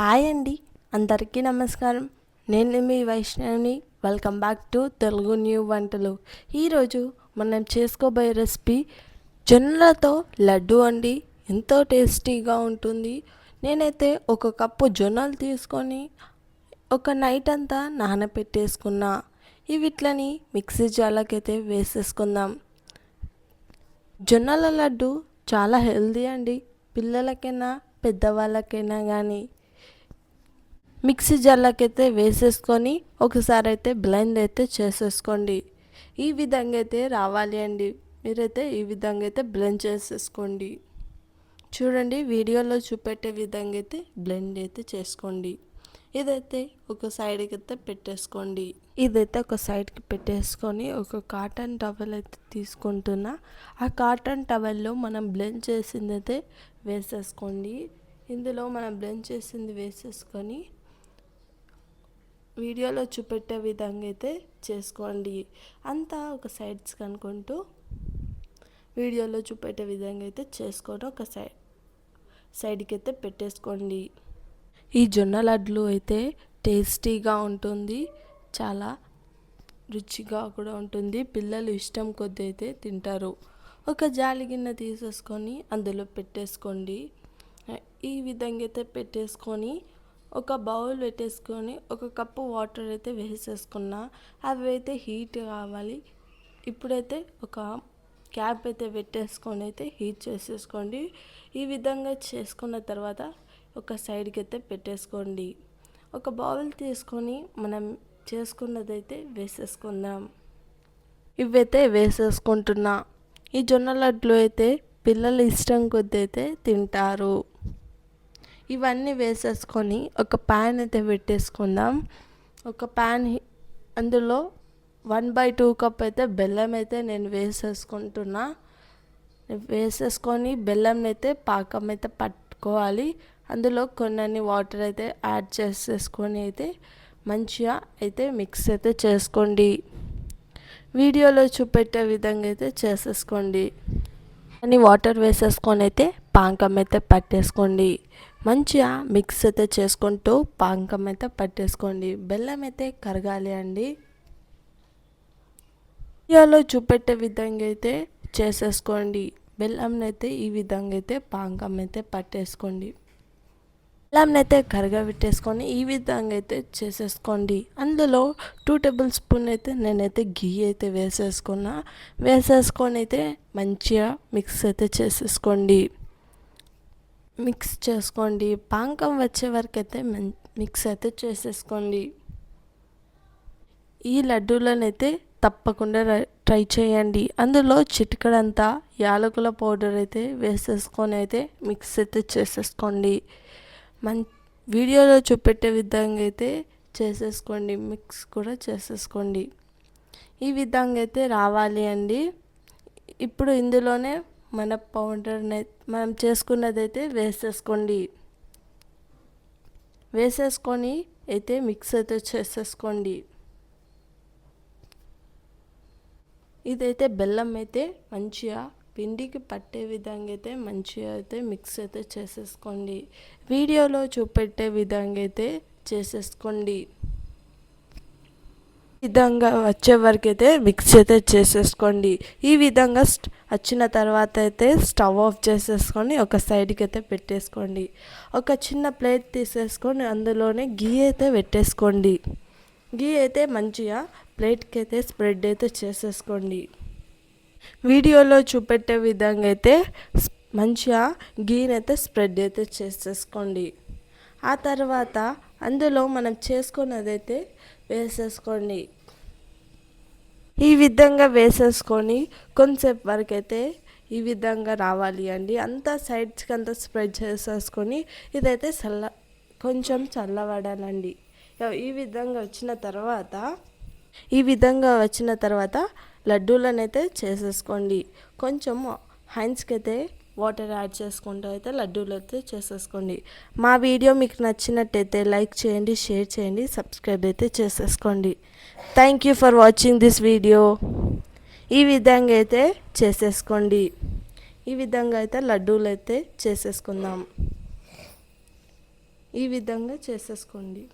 Hi అండి, అందరికీ నమస్కారం. నేను మీ వైష్ణవిని. Welcome back to Telugu new వంటలు. ఈరోజు మనం చేసుకోబోయే రెసిపీ జొన్నలతో లడ్డు అండి. ఎంతో టేస్టీగా ఉంటుంది. నేనైతే ఒక కప్పు జొన్నలు తీసుకొని ఒక నైట్ అంతా నానబెట్టేసుకున్నా. వీటిని మిక్సీ జార్లోకైతే వేసేసుకుందాం. జొన్నల లడ్డు చాలా హెల్దీ అండి. పిల్లలకైనా పెద్దవాళ్ళకైనా కానీ మిక్సీ జార్లోకైతే వేసేసుకొని ఒకసారి అయితే బ్లెండ్ అయితే చేసేసుకోండి. ఈ విధంగా అయితే రావాలి అండి. మీరైతే ఈ విధంగా అయితే బ్లెండ్ చేసేసుకోండి. చూడండి, వీడియోలో చూపెట్టే విధంగా అయితే బ్లెండ్ అయితే చేసుకోండి. ఇదైతే ఒక సైడ్కి అయితే పెట్టేసుకోండి. ఇదైతే ఒక సైడ్కి పెట్టేసుకొని ఒక కాటన్ టవల్ అయితే తీసుకుంటున్నా. ఆ కాటన్ టవల్లో మనం బ్లెండ్ చేసింది అయితే వేసేసుకోండి. ఇందులో మనం బ్లెండ్ చేసింది వేసేసుకొని వీడియోలో చూపెట్టే విధంగా అయితే చేసుకోండి. అంతా ఒక సైడ్స్ కనుక్కుంటూ వీడియోలో చూపెట్టే విధంగా అయితే చేసుకొని ఒక సైడ్కి అయితే పెట్టేసుకోండి. ఈ జొన్న లడ్లు అయితే టేస్టీగా ఉంటుంది, చాలా రుచిగా కూడా ఉంటుంది. పిల్లలు ఇష్టం కొద్దీ అయితే తింటారు. ఒక జాలి గిన్నె తీసేసుకొని అందులో పెట్టేసుకోండి. ఈ విధంగా అయితే పెట్టేసుకొని ఒక బౌల్ పెట్టేసుకొని ఒక కప్పు వాటర్ అయితే వేసేసుకున్నా. అవి అయితే హీట్ కావాలి. ఇప్పుడైతే ఒక క్యాప్ అయితే పెట్టేసుకొని అయితే హీట్ చేసేసుకోండి. ఈ విధంగా చేసుకున్న తర్వాత ఒక సైడ్కి అయితే పెట్టేసుకోండి. ఒక బౌల్ తీసుకొని మనం చేసుకున్నదైతే వేసేసుకుందాం. ఇవైతే వేసేసుకుంటున్నా. ఈ జొన్న లడ్లు అయితే పిల్లలు ఇష్టం కొద్దీ అయితే తింటారు. ఇవన్నీ వేసేసుకొని ఒక ప్యాన్ అయితే పెట్టేసుకుందాం. ఒక ప్యాన్ అందులో 1/2 కప్ అయితే బెల్లం అయితే నేను వేసేసుకుంటున్నా. వేసేసుకొని బెల్లం అయితే పాకం అయితే పట్టుకోవాలి. అందులో కొన్ని వాటర్ అయితే యాడ్ చేసేసుకొని అయితే మంచిగా అయితే మిక్స్ అయితే చేసుకోండి. వీడియోలో చూపెట్టే విధంగా అయితే చేసేసుకోండి. అని వాటర్ వేసేసుకొని అయితే పాకం అయితే పట్టేసుకోండి. మంచిగా మిక్స్ అయితే చేసుకుంటూ పాకం అయితే పట్టేసుకోండి. బెల్లం అయితే కరగాలి అండి. వీడియోలో చూపెట్టే విధంగా అయితే చేసేసుకోండి. బెల్లం అయితే ఈ విధంగా అయితే పాకం అయితే పట్టేసుకోండి. బెల్లం అయితే కరగబెట్టేసుకొని ఈ విధంగా అయితే చేసేసుకోండి. అందులో 2 టేబుల్ స్పూన్ అయితే నేనైతే గీ అయితే వేసేసుకొని అయితే మంచిగా మిక్స్ అయితే చేసేసుకోండి. మిక్స్ చేసుకోండి. పాకం వచ్చే వరకు అయితే మిక్స్ అయితే చేసేసుకోండి. ఈ లడ్డూలనైతే తప్పకుండా ట్రై చేయండి. అందులో చిటికడంతా యాలకుల పౌడర్ అయితే వేసేసుకొని అయితే మిక్స్ అయితే చేసేసుకోండి. వీడియోలో చూపెట్టే విధంగా అయితే చేసేసుకోండి. మిక్స్ కూడా చేసేసుకోండి. ఈ విధంగా అయితే రావాలి అండి. ఇప్పుడు ఇందులోనే మన పౌడర్ని మనం చేసుకున్నదైతే వేసేసుకోండి. వేసేసుకొని అయితే మిక్స్ అయితే చేసేసుకోండి. ఇదైతే బెల్లం అయితే మంచిగా పిండికి పట్టే విధంగా అయితే మంచిగా అయితే మిక్స్ అయితే చేసేసుకోండి. వీడియోలో చూపెట్టే విధంగా అయితే చేసేసుకోండి. విధంగా వచ్చే వరకు అయితే మిక్స్ అయితే చేసేసుకోండి. ఈ విధంగా వచ్చిన తర్వాత అయితే స్టవ్ ఆఫ్ చేసేసుకొని ఒక సైడ్కి అయితే పెట్టేసుకోండి. ఒక చిన్న ప్లేట్ తీసేసుకొని అందులోనే గీ అయితే పెట్టేసుకోండి. గీ అయితే మంచిగా ప్లేట్కి అయితే స్ప్రెడ్ అయితే చేసేసుకోండి. వీడియోలో చూపెట్టే విధంగా అయితే మంచిగా గీని అయితే స్ప్రెడ్ అయితే చేసేసుకోండి. ఆ తర్వాత అందులో మనం చేసుకున్నదైతే వేసేసుకోండి. ఈ విధంగా వేసేసుకొని కొంచెంసేపు వరకు అయితే ఈ విధంగా రావాలి అండి. అంతా సైడ్స్కి అంతా స్ప్రెడ్ చేసేసుకొని ఇదైతే కొంచెం చల్లబడాలండి. ఈ విధంగా వచ్చిన తర్వాత లడ్డూలను అయితే చేసేసుకోండి. కొంచెం హ్యాండ్స్కి అయితే వాటర్ యాడ్ చేసుకుంటూ అయితే లడ్డూలు అయితే చేసేసుకోండి. మా వీడియో మీకు నచ్చినట్టయితే లైక్ చేయండి, షేర్ చేయండి, సబ్స్క్రైబ్ అయితే చేసేసుకోండి. Thank you for watching this video. ఈ విధంగా అయితే చేసేసుకోండి. ఈ విధంగా అయితే లడ్డూలు అయితే చేసేసుకుందాం. ఈ విధంగా చేసేసుకోండి.